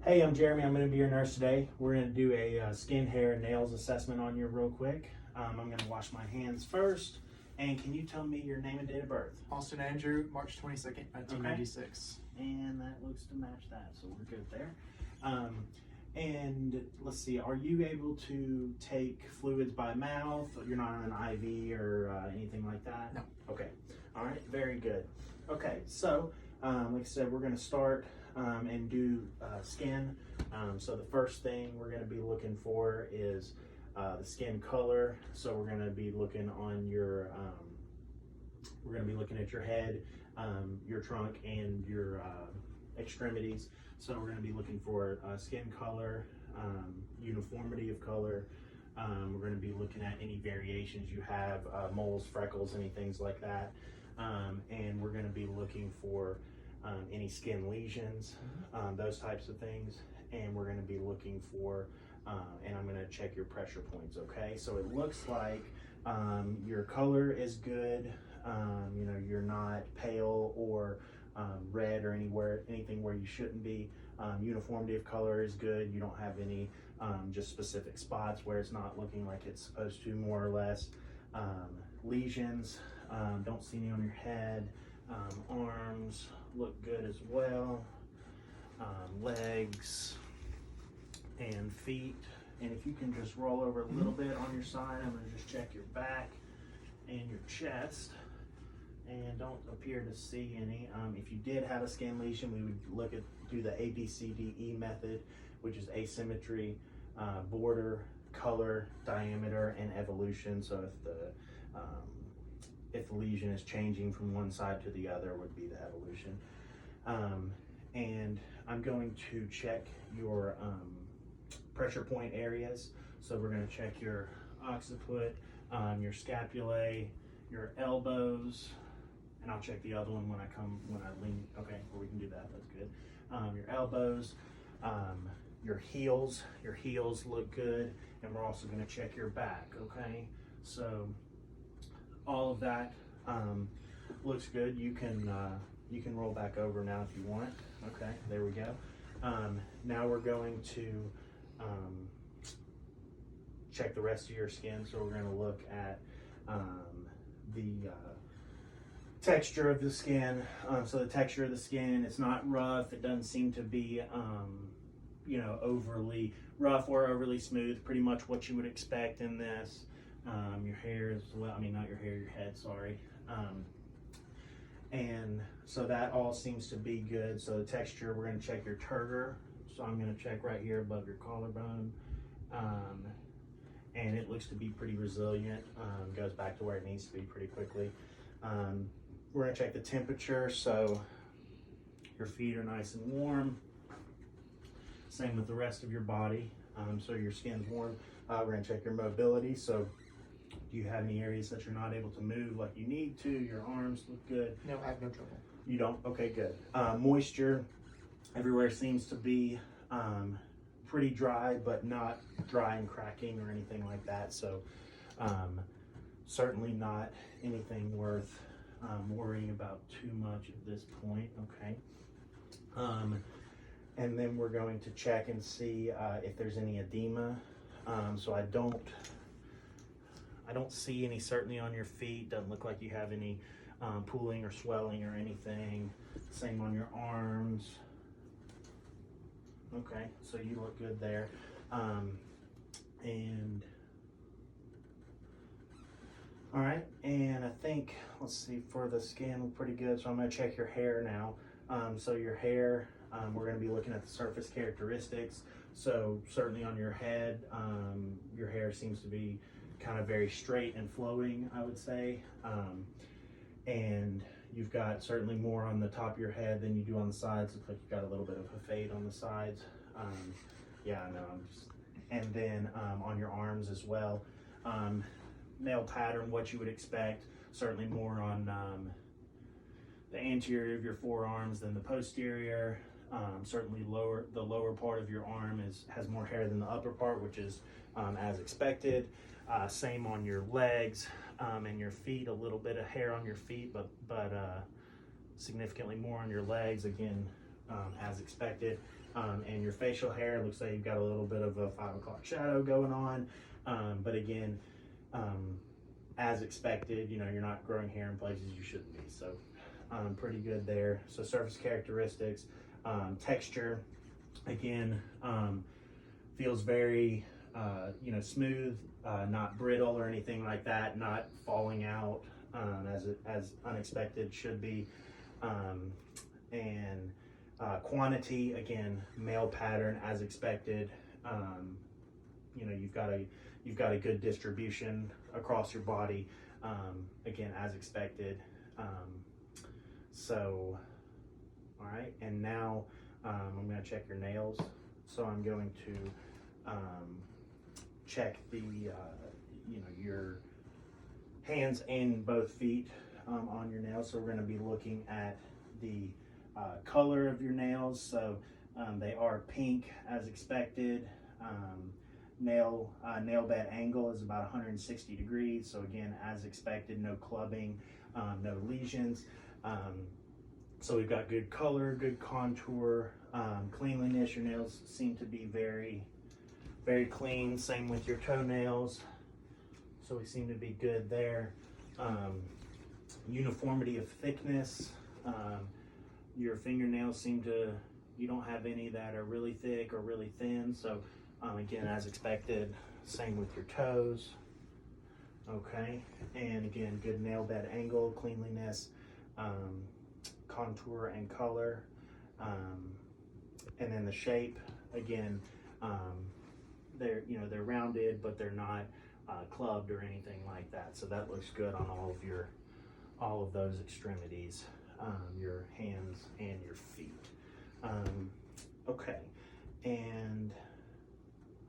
Hey, I'm Jeremy. I'm going to be your nurse today. We're going to do a skin, hair, and nails assessment on you real quick. I'm going to wash my hands first. And can you tell me your name and date of birth? Austin Andrew, March 22nd, 1996. And that looks to match that, so we're good there. And let's see, are you able to take fluids by mouth? You're not on an IV or anything like that? No. Okay. All right, very good. Okay, so like I said, we're going to start and do skin. So the first thing we're going to be looking for is the skin color. So we're going to be looking on your, we're going to be looking at your head, your trunk, and your extremities. So we're going to be looking for skin color, uniformity of color. We're going to be looking at any variations you have, moles, freckles, any things like that. And we're going to be looking for any skin lesions, those types of things. And we're going to be looking for, and I'm going to check your pressure points, okay? So it looks like your color is good. You know, you're not pale or red or anything where you shouldn't be. Uniformity of color is good. You don't have any just specific spots where it's not looking like it's supposed to, more or less. Lesions, don't see any on your head. Arms look good as well. Legs and feet. And if you can just roll over a little bit on your side, I'm going to just check your back and your chest. And don't appear to see any. If you did have a skin lesion, we would do the ABCDE method, which is asymmetry, border, color, diameter, and evolution. So if the lesion is changing from one side to the other, would be the evolution. And I'm going to check your pressure point areas. So we're going to check your occiput, your scapulae, your elbows, and I'll check the other one when I lean. Okay, well, we can do that. That's good. Your elbows, your heels. Your heels look good, and we're also going to check your back. Okay, so all of that looks good. You can roll back over now if you want. Okay, there we go. Now we're going to check the rest of your skin. So we're going to look at the texture of the skin. So the texture of the skin, it's not rough. It doesn't seem to be, you know, overly rough or overly smooth. Pretty much what you would expect in this. Your hair as well. I mean, not your hair, your head. Sorry. And so that all seems to be good. So the texture, we're going to check your turgor. So I'm going to check right here above your collarbone. And it looks to be pretty resilient. Goes back to where it needs to be pretty quickly. We're going to check the temperature. So your feet are nice and warm. Same with the rest of your body. So your skin's warm. We're going to check your mobility. So do you have any areas that you're not able to move like you need to? Your arms look good. No, I have no trouble. You don't? Okay, good. Moisture everywhere seems to be pretty dry, but not dry and cracking or anything like that. So certainly not anything worth worrying about too much at this point. Okay. And then we're going to check and see if there's any edema. So I don't see any certainly on your feet. Doesn't look like you have any pooling or swelling or anything. Same on your arms. Okay, so you look good there. And all right, and I think, let's see, for the skin, pretty good. So I'm gonna check your hair now. So your hair, we're gonna be looking at the surface characteristics. So certainly on your head, your hair seems to be kind of very straight and flowing, I would say. And you've got certainly more on the top of your head than you do on the sides. Looks like you've got a little bit of a fade on the sides. Yeah, I know. And then on your arms as well. Nail pattern, what you would expect. Certainly more on the anterior of your forearms than the posterior. Certainly the lower part of your arm has more hair than the upper part, which is as expected. Same on your legs and your feet, a little bit of hair on your feet, but significantly more on your legs. Again, as expected. And your facial hair looks like you've got a little bit of a 5 o'clock shadow going on. But again, as expected, you know, you're not growing hair in places you shouldn't be. So pretty good there. So surface characteristics, texture, again, feels very, you know, smooth, not brittle or anything like that, not falling out as unexpected should be. And quantity, again, male pattern as expected. You know, you've got a good distribution across your body, again, as expected. So, all right, and now I'm going to check your nails. So I'm going to check the, you know, your hands and both feet on your nails. So we're going to be looking at the color of your nails. So they are pink as expected. Nail bed angle is about 160 degrees. So again, as expected, no clubbing, no lesions. So we've got good color, good contour, cleanliness. Your nails seem to be very, very clean. Same with your toenails. So we seem to be good there. Uniformity of thickness. Your fingernails seem to, you don't have any that are really thick or really thin. So again, as expected, same with your toes. Okay, and again, good nail bed angle, cleanliness, contour and color, and then the shape. Again, they're rounded, but they're not clubbed or anything like that. So that looks good on all of those extremities, your hands and your feet. Okay, and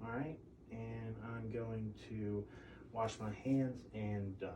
all right, and I'm going to wash my hands and done.